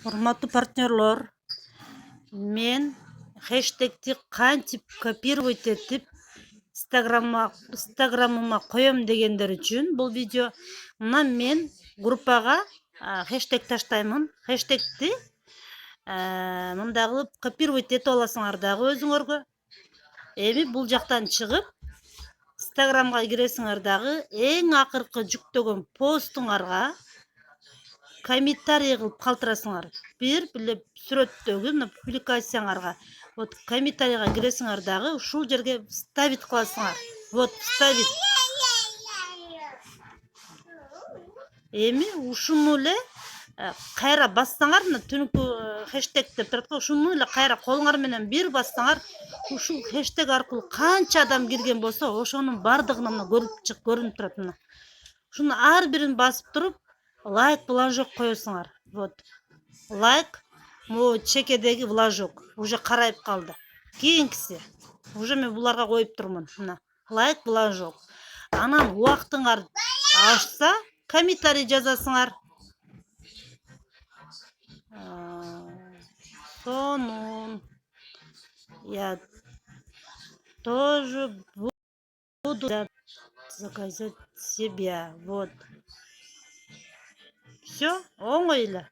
Урматтуу партнерлор, мен хэштегти кантип копировать этип инстаграмыма коем дегендер үчүн бул видео. Мына мен группага хэштег таштаймын. Хэштегти мындай кылып копировать этип аласыңар дагы өзүңөргө. Эми бул жактан чыгып инстаграмга киресиңер дагы эң акыркы жүктөгөн постуңарга комментарий кылып калтырасыңар. Бир биле сүрөттөгү публикацияңарга вот комментарийга киресиңер дагы ушул жерге вставить кыласыңар. Вот вставить. Эми ушуну эле кайра бассаңар, түнкү хэштег деп турат го, ушуну эле кайра колуңар менен бир бассаңар, ушул хэштег аркылуу канча адам кирген болсо, ошонун бардыгына көрүнүп турат. Мына ушуну ар бирин басып туруп лайк флажок коесуңар. Вот лайк, могу чекедеги флажок уже карайып калды. Кийинкиси уже мен буларга коюп турмун. Мына лайк флажок. Анан убактыңар ашса комментарий жазасыңар. Сонун я тоже буду заказать себя. Вот. Все, оңой эле.